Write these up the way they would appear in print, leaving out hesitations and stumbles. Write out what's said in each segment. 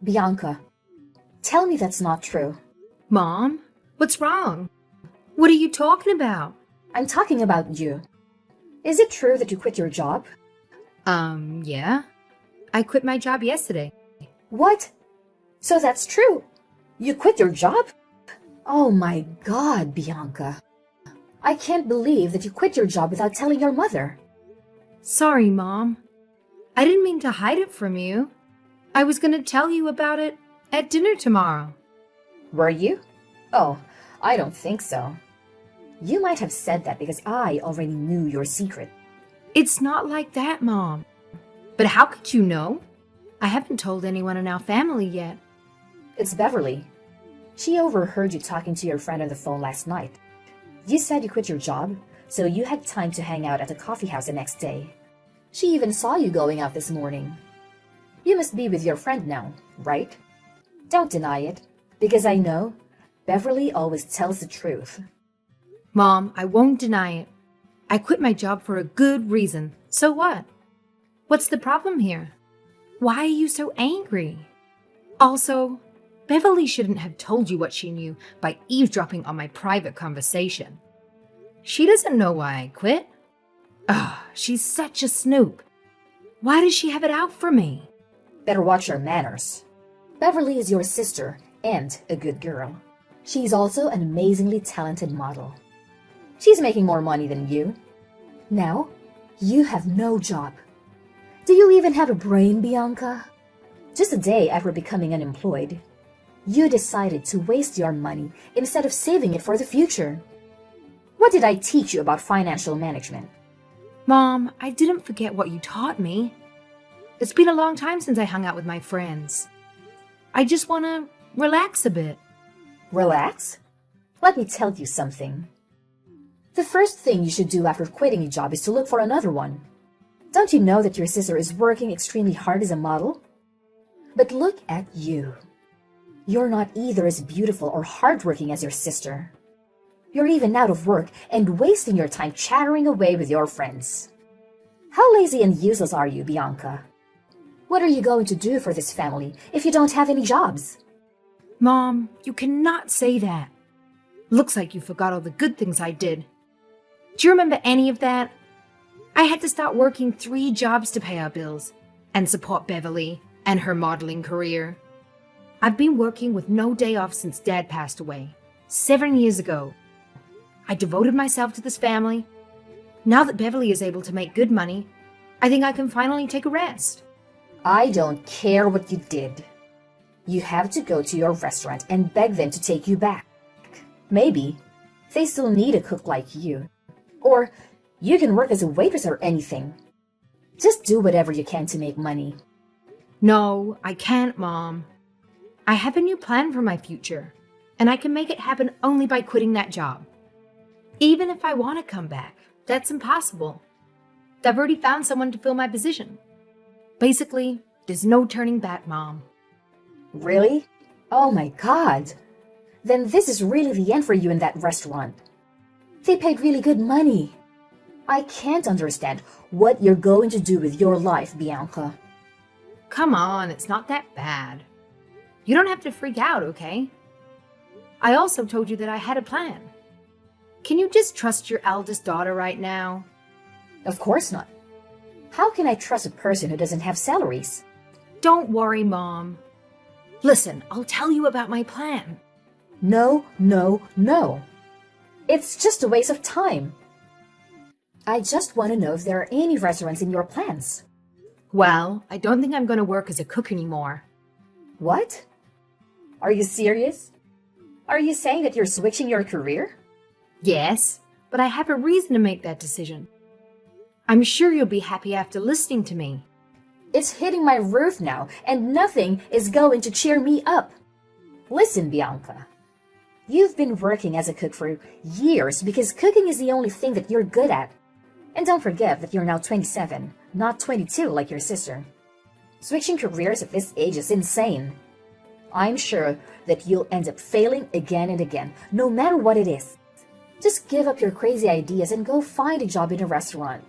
Bianca, tell me that's not true. Mom, what's wrong? What are you talking about? I'm talking about you. Is it true that you quit your job? Yeah. I quit my job yesterday. What? So that's true. You quit your job? Oh my God, Bianca. I can't believe that you quit your job without telling your mother. Sorry, Mom. I didn't mean to hide it from you. I was going to tell you about it at dinner tomorrow. Were you? Oh, I don't think so. You might have said that because I already knew your secret. It's not like that, Mom. But how could you know? I haven't told anyone in our family yet. It's Beverly. She overheard you talking to your friend on the phone last night. You said you quit your job, so you had time to hang out at a coffee house the next day. She even saw you going out this morning. You must be with your friend now, right? Don't deny it, because I know Beverly always tells the truth. Mom, I won't deny it. I quit my job for a good reason. So what? What's the problem here? Why are you so angry? Also, Beverly shouldn't have told you what she knew by eavesdropping on my private conversation. She doesn't know why I quit. Ugh, she's such a snoop. Why does she have it out for me? Better watch your manners. Beverly is your sister and a good girl. She's also an amazingly talented model. She's making more money than you. Now, you have no job. Do you even have a brain, Bianca? Just a day after becoming unemployed, you decided to waste your money instead of saving it for the future. What did I teach you about financial management? Mom, I didn't forget what you taught me. It's been a long time since I hung out with my friends. I just want to relax a bit. Relax? Let me tell you something. The first thing you should do after quitting a job is to look for another one. Don't you know that your sister is working extremely hard as a model? But look at you. You're not either as beautiful or hardworking as your sister. You're even out of work and wasting your time chattering away with your friends. How lazy and useless are you, Bianca? What are you going to do for this family if you don't have any jobs? Mom, you cannot say that. Looks like you forgot all the good things I did. Do you remember any of that? I had to start working 3 jobs to pay our bills and support Beverly and her modeling career. I've been working with no day off since Dad passed away, 7 years ago. I devoted myself to this family. Now that Beverly is able to make good money, I think I can finally take a rest. I don't care what you did. You have to go to your restaurant and beg them to take you back. Maybe they still need a cook like you. Or you can work as a waitress or anything. Just do whatever you can to make money. No, I can't, Mom. I have a new plan for my future, and I can make it happen only by quitting that job. Even if I want to come back, that's impossible. I've already found someone to fill my position. Basically, there's no turning back, Mom. Really? Oh my God. Then this is really the end for you in that restaurant. They paid really good money. I can't understand what you're going to do with your life, Bianca. Come on, it's not that bad. You don't have to freak out, okay? I also told you that I had a plan. Can you just trust your eldest daughter right now? Of course not. How can I trust a person who doesn't have salaries? Don't worry, Mom. Listen, I'll tell you about my plan. No, no, no. It's just a waste of time. I just want to know if there are any restaurants in your plans. Well, I don't think I'm going to work as a cook anymore. What? Are you serious? Are you saying that you're switching your career? Yes, but I have a reason to make that decision. I'm sure you'll be happy after listening to me. It's hitting my roof now, and nothing is going to cheer me up. Listen, Bianca. You've been working as a cook for years because cooking is the only thing that you're good at. And don't forget that you're now 27, not 22 like your sister. Switching careers at this age is insane. I'm sure that you'll end up failing again and again, no matter what it is. Just give up your crazy ideas and go find a job in a restaurant.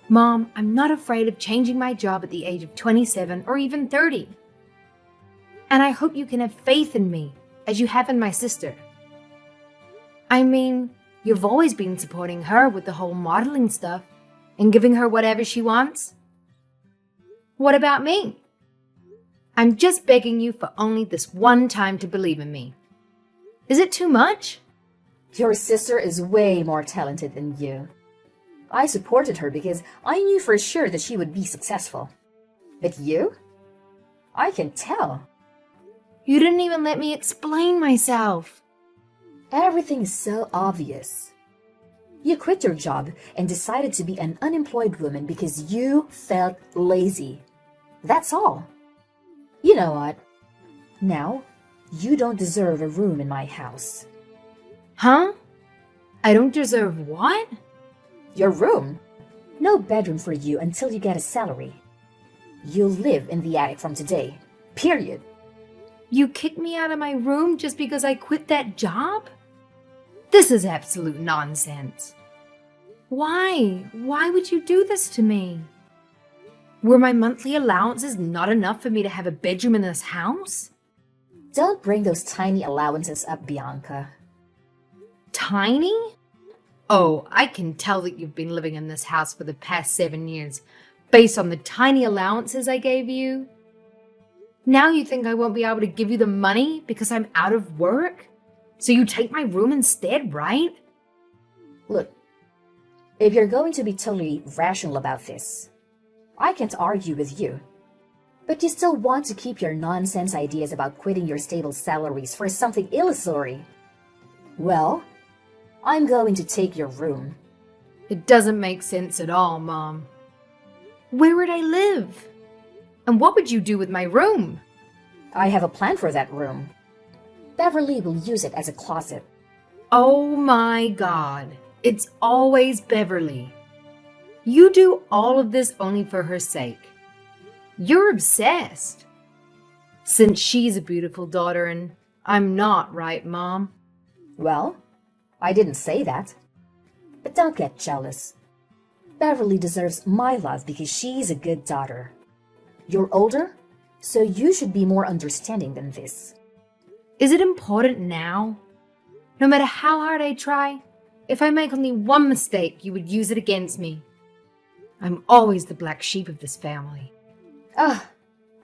Mom, I'm not afraid of changing my job at the age of 27 or even 30. And I hope you can have faith in me, as you have in my sister. I mean, you've always been supporting her with the whole modeling stuff and giving her whatever she wants. What about me? I'm just begging you for only this one time to believe in me. Is it too much? Your sister is way more talented than you. I supported her because I knew for sure that she would be successful. But you? I can tell. You didn't even let me explain myself. Everything is so obvious. You quit your job and decided to be an unemployed woman because you felt lazy. That's all. You know what? Now, you don't deserve a room in my house. Huh? I don't deserve what? Your room? No bedroom for you until you get a salary. You'll live in the attic from today. Period. You kicked me out of my room just because I quit that job? This is absolute nonsense. Why? Why would you do this to me? Were my monthly allowances not enough for me to have a bedroom in this house? Don't bring those tiny allowances up, Bianca. Tiny? Oh, I can tell that you've been living in this house for the past 7 years, based on the tiny allowances I gave you. Now you think I won't be able to give you the money because I'm out of work? So you take my room instead, right? Look, if you're going to be totally rational about this, I can't argue with you. But you still want to keep your nonsense ideas about quitting your stable salaries for something illusory. Well, I'm going to take your room. It doesn't make sense at all, Mom. Where would I live? And what would you do with my room? I have a plan for that room. Beverly will use it as a closet. Oh my God. It's always Beverly. You do all of this only for her sake. You're obsessed. Since she's a beautiful daughter and I'm not, right, Mom? Well, I didn't say that. But don't get jealous. Beverly deserves my love because she's a good daughter. You're older, so you should be more understanding than this. Is it important now? No matter how hard I try, if I make only one mistake, you would use it against me. I'm always the black sheep of this family.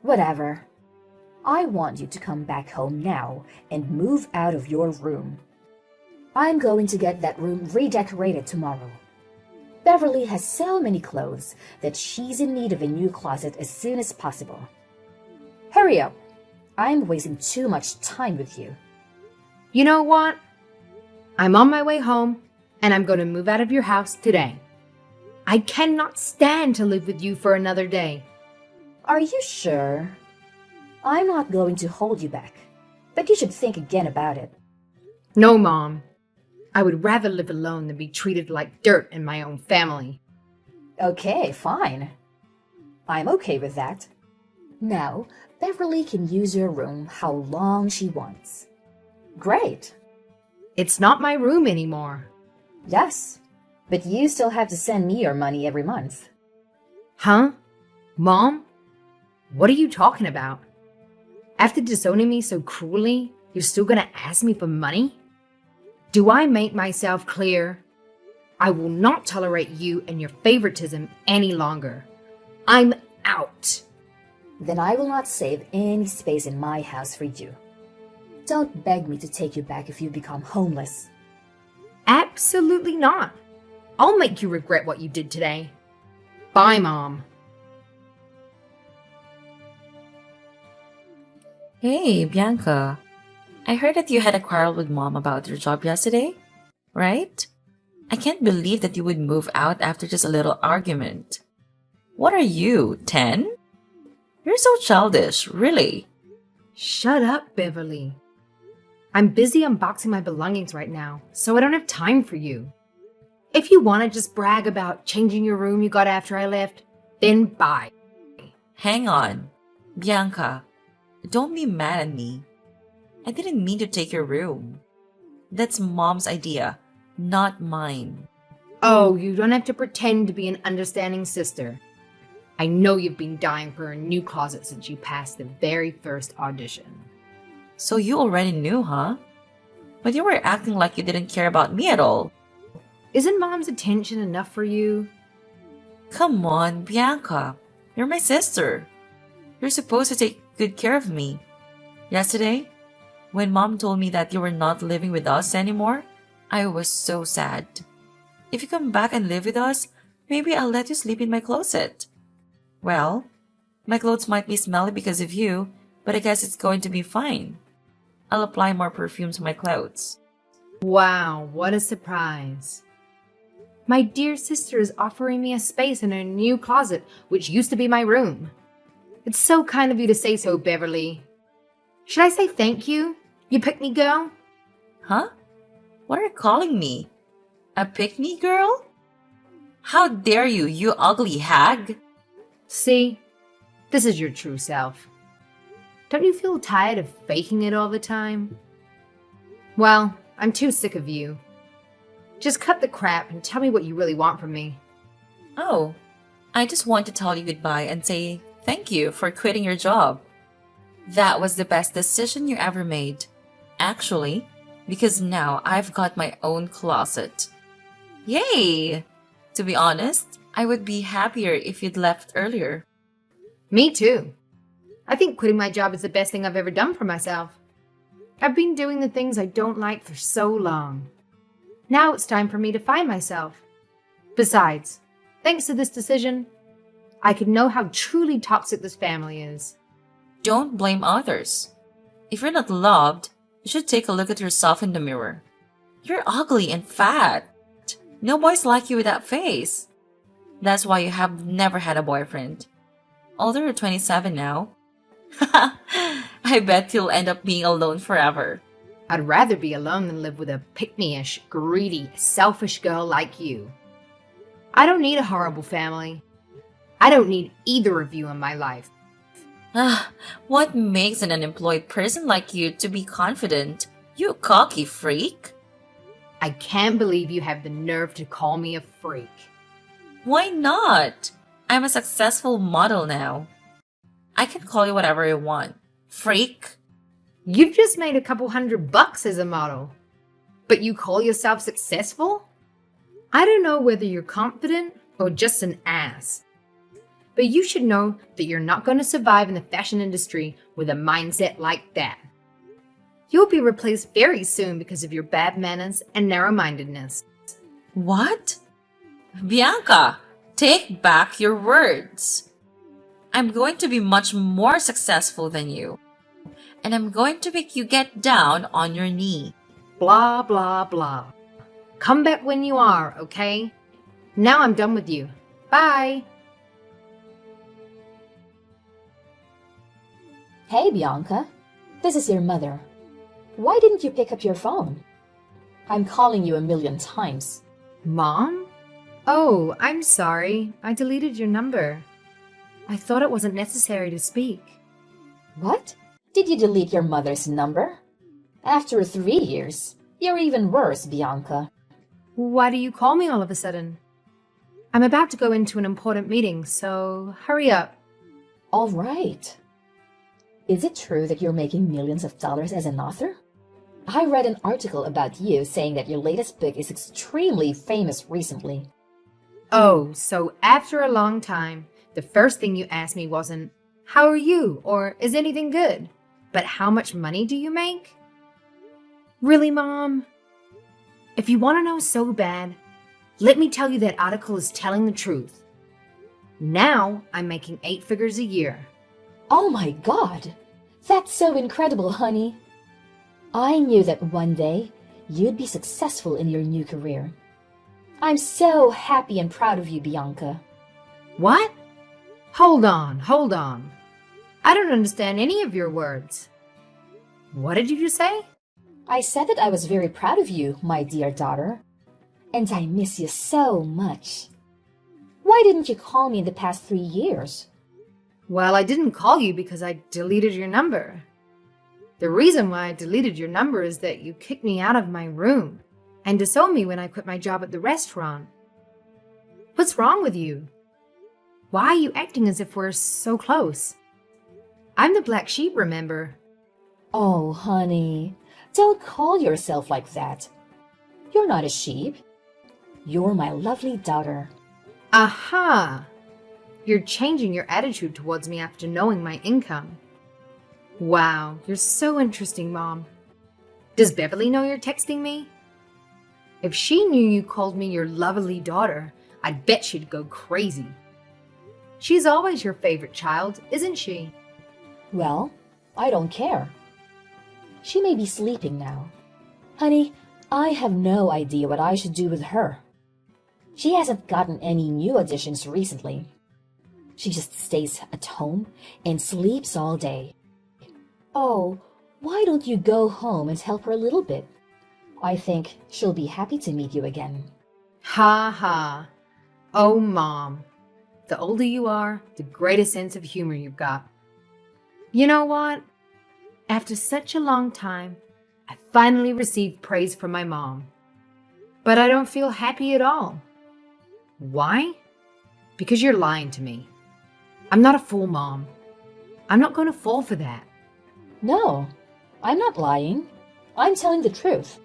Whatever. I want you to come back home now and move out of your room. I'm going to get that room redecorated tomorrow. Beverly has so many clothes that she's in need of a new closet as soon as possible. Hurry up. I'm wasting too much time with you. You know what? I'm on my way home, and I'm going to move out of your house today. I cannot stand to live with you for another day. Are you sure? I'm not going to hold you back, but you should think again about it. No, Mom. I would rather live alone than be treated like dirt in my own family. Okay, fine. I'm okay with that. Now, Beverly can use your room how long she wants. Great. It's not my room anymore. Yes, but you still have to send me your money every month. Huh? Mom? What are you talking about? After disowning me so cruelly, you're still gonna ask me for money? Do I make myself clear? I will not tolerate you and your favoritism any longer. I'm out. Then I will not save any space in my house for you. Don't beg me to take you back if you become homeless. Absolutely not. I'll make you regret what you did today. Bye, Mom. Hey, Bianca. I heard that you had a quarrel with Mom about your job yesterday, right? I can't believe that you would move out after just a little argument. What are you, 10? You're so childish, really. Shut up, Beverly. I'm busy unboxing my belongings right now, so I don't have time for you. If you want to just brag about changing your room you got after I left, then bye. Hang on. Bianca, don't be mad at me. I didn't mean to take your room. That's Mom's idea, not mine. Oh, you don't have to pretend to be an understanding sister. I know you've been dying for a new closet since you passed the very first audition. So you already knew, huh? But you were acting like you didn't care about me at all. Isn't Mom's attention enough for you? Come on, Bianca. You're my sister. You're supposed to take good care of me. Yesterday, when Mom told me that you were not living with us anymore, I was so sad. If you come back and live with us, maybe I'll let you sleep in my closet. Well, my clothes might be smelly because of you, but I guess it's going to be fine. I'll apply more perfume to my clothes. Wow, what a surprise. My dear sister is offering me a space in her new closet, which used to be my room. It's so kind of you to say so, Beverly. Should I say thank you? You pick me girl? Huh? What are you calling me? A pick-me girl? How dare you, you ugly hag? See, this is your true self. Don't you feel tired of faking it all the time? Well, I'm too sick of you. Just cut the crap and tell me what you really want from me. Oh, I just want to tell you goodbye and say thank you for quitting your job. That was the best decision you ever made. Actually, because now I've got my own closet. Yay! To be honest, I would be happier if you'd left earlier. Me too. I think quitting my job is the best thing I've ever done for myself. I've been doing the things I don't like for so long. Now it's time for me to find myself. Besides, thanks to this decision, I can know how truly toxic this family is. Don't blame others. If you're not loved, you should take a look at yourself in the mirror. You're ugly and fat. No boys like you with that face. That's why you have never had a boyfriend. Although you're 27 now. I bet you'll end up being alone forever. I'd rather be alone than live with a pick-me-ish, greedy, selfish girl like you. I don't need a horrible family. I don't need either of you in my life. What makes an unemployed person like you to be confident? You cocky freak. I can't believe you have the nerve to call me a freak. Why not? I'm a successful model now. I can call you whatever I want. Freak. You've just made a couple $100 as a model, but you call yourself successful? I don't know whether you're confident or just an ass. But you should know that you're not going to survive in the fashion industry with a mindset like that. You'll be replaced very soon because of your bad manners and narrow-mindedness. What? Bianca, take back your words. I'm going to be much more successful than you. And I'm going to make you get down on your knee. Blah, blah, blah. Come back when you are, okay? Now I'm done with you. Bye. Hey, Bianca. This is your mother. Why didn't you pick up your phone? I'm calling you a million times. Mom? Oh, I'm sorry. I deleted your number. I thought it wasn't necessary to speak. What? Did you delete your mother's number? After 3 years, you're even worse, Bianca. Why do you call me all of a sudden? I'm about to go into an important meeting, so hurry up. All right. Is it true that you're making millions of dollars as an author? I read an article about you saying that your latest book is extremely famous recently. Oh, so after a long time, the first thing you asked me wasn't, "How are you?" or "Is anything good?" but "How much money do you make?" Really, Mom? If you want to know so bad, let me tell you that article is telling the truth. Now I'm making 8 figures a year. Oh my God! That's so incredible, honey. I knew that one day you'd be successful in your new career. I'm so happy and proud of you, Bianca. What? Hold on. I don't understand any of your words. What did you just say? I said that I was very proud of you, my dear daughter. And I miss you so much. Why didn't you call me in the past 3 years? Well, I didn't call you because I deleted your number. The reason why I deleted your number is that you kicked me out of my room and disowned me when I quit my job at the restaurant. What's wrong with you? Why are you acting as if we're so close? I'm the black sheep, remember? Oh, honey, don't call yourself like that. You're not a sheep. You're my lovely daughter. Aha! You're changing your attitude towards me after knowing my income. Wow, you're so interesting, Mom. Does Beverly know you're texting me? If she knew you called me your lovely daughter, I'd bet she'd go crazy. She's always your favorite child, isn't she? Well, I don't care. She may be sleeping now. Honey, I have no idea what I should do with her. She hasn't gotten any new additions recently. She just stays at home and sleeps all day. Oh, why don't you go home and help her a little bit? I think she'll be happy to meet you again. Ha ha. Oh, Mom. The older you are, the greater sense of humor you've got. You know what? After such a long time, I finally received praise from my mom. But I don't feel happy at all. Why? Because you're lying to me. I'm not a fool, Mom. I'm not going to fall for that. No, I'm not lying. I'm telling the truth.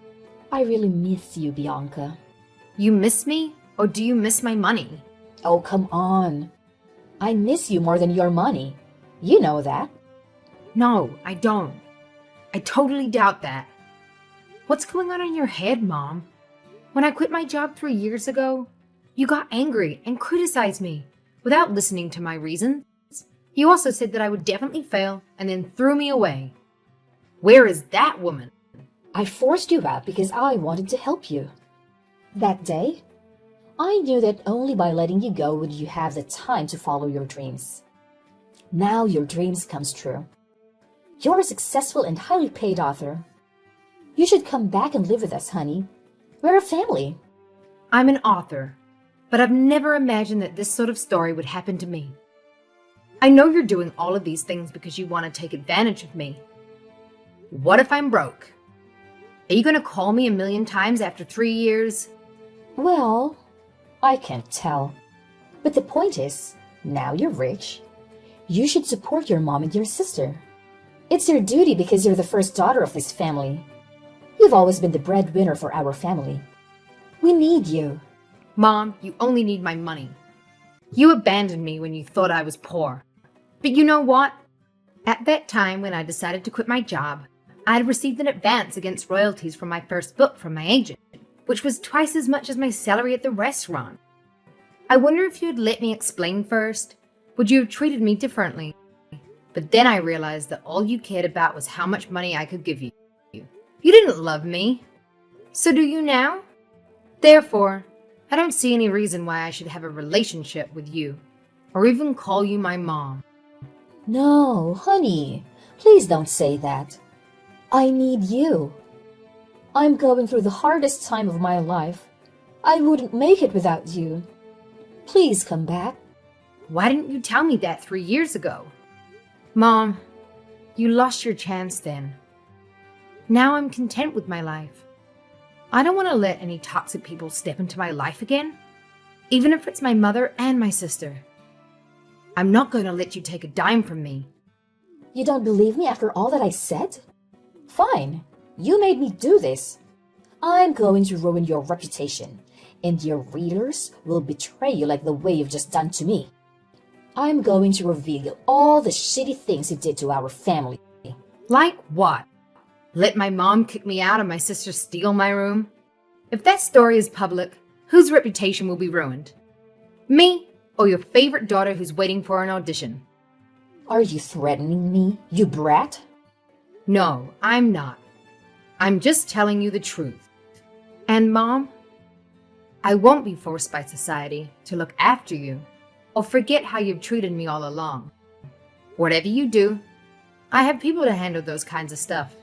I really miss you, Bianca. You miss me, or do you miss my money? Oh, come on. I miss you more than your money. You know that. No, I don't. I totally doubt that. What's going on in your head, Mom? When I quit my job 3 years ago, you got angry and criticized me without listening to my reasons. You also said that I would definitely fail and then threw me away. Where is that woman? I forced you out because I wanted to help you. That day, I knew that only by letting you go would you have the time to follow your dreams. Now your dreams comes true. You're a successful and highly paid author. You should come back and live with us, honey. We're a family. I'm an author, but I've never imagined that this sort of story would happen to me. I know you're doing all of these things because you want to take advantage of me. What if I'm broke? Are you going to call me 1,000,000 times after 3 years? Well, I can't tell. But the point is, now you're rich. You should support your mom and your sister. It's your duty because you're the first daughter of this family. You've always been the breadwinner for our family. We need you. Mom, you only need my money. You abandoned me when you thought I was poor. But you know what? At that time when I decided to quit my job, I had received an advance against royalties from my first book from my agent, which was twice as much as my salary at the restaurant. I wonder if you'd let me explain first. Would you have treated me differently? But then I realized that all you cared about was how much money I could give you. You didn't love me. So do you now? Therefore, I don't see any reason why I should have a relationship with you, or even call you my mom. No, honey, please don't say that. I need you. I'm going through the hardest time of my life. I wouldn't make it without you. Please come back. Why didn't you tell me that 3 years ago? Mom, you lost your chance then. Now I'm content with my life. I don't want to let any toxic people step into my life again, even if it's my mother and my sister. I'm not going to let you take a dime from me. You don't believe me after all that I said? Fine, you made me do this. I'm going to ruin your reputation, and your readers will betray you like the way you've just done to me. I'm going to reveal all the shitty things you did to our family. Like what? Let my mom kick me out and my sister steal my room? If that story is public, whose reputation will be ruined? Me or your favorite daughter who's waiting for an audition? Are you threatening me, you brat? No, I'm not. I'm just telling you the truth. And Mom, I won't be forced by society to look after you or forget how you've treated me all along. Whatever you do, I have people to handle those kinds of stuff.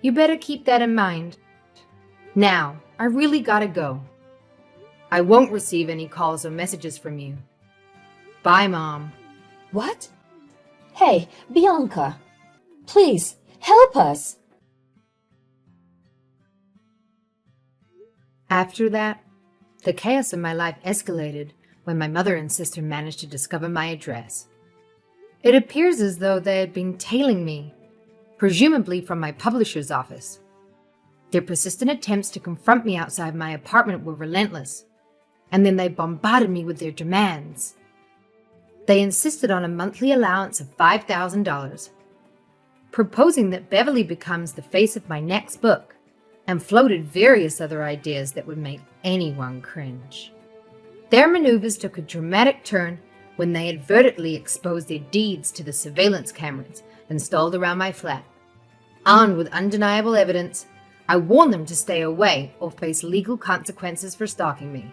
You better keep that in mind. Now, I really gotta go. I won't receive any calls or messages from you. Bye, Mom. What? Hey, Bianca, please help us. After that, the chaos in my life escalated when my mother and sister managed to discover my address. It appears as though they had been tailing me, presumably from my publisher's office. Their persistent attempts to confront me outside my apartment were relentless, and then they bombarded me with their demands. They insisted on a monthly allowance of $5,000, proposing that Beverly becomes the face of my next book, and floated various other ideas that would make anyone cringe. Their maneuvers took a dramatic turn when they advertently exposed their deeds to the surveillance cameras installed around my flat. Armed with undeniable evidence, I warned them to stay away or face legal consequences for stalking me.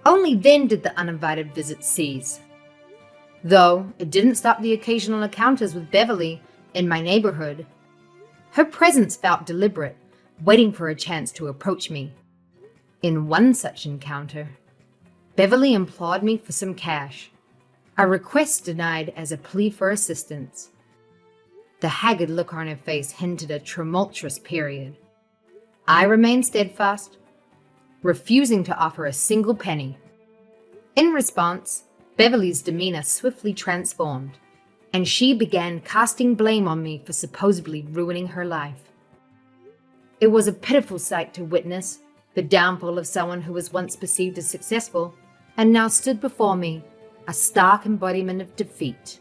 Only then did the uninvited visits cease. Though it didn't stop the occasional encounters with Beverly in my neighborhood. Her presence felt deliberate, waiting for a chance to approach me. In one such encounter, Beverly implored me for some cash, a request denied as a plea for assistance. The haggard look on her face hinted a tumultuous period. I remained steadfast, refusing to offer a single penny. In response, Beverly's demeanor swiftly transformed, and she began casting blame on me for supposedly ruining her life. It was a pitiful sight to witness the downfall of someone who was once perceived as successful and now stood before me, a stark embodiment of defeat.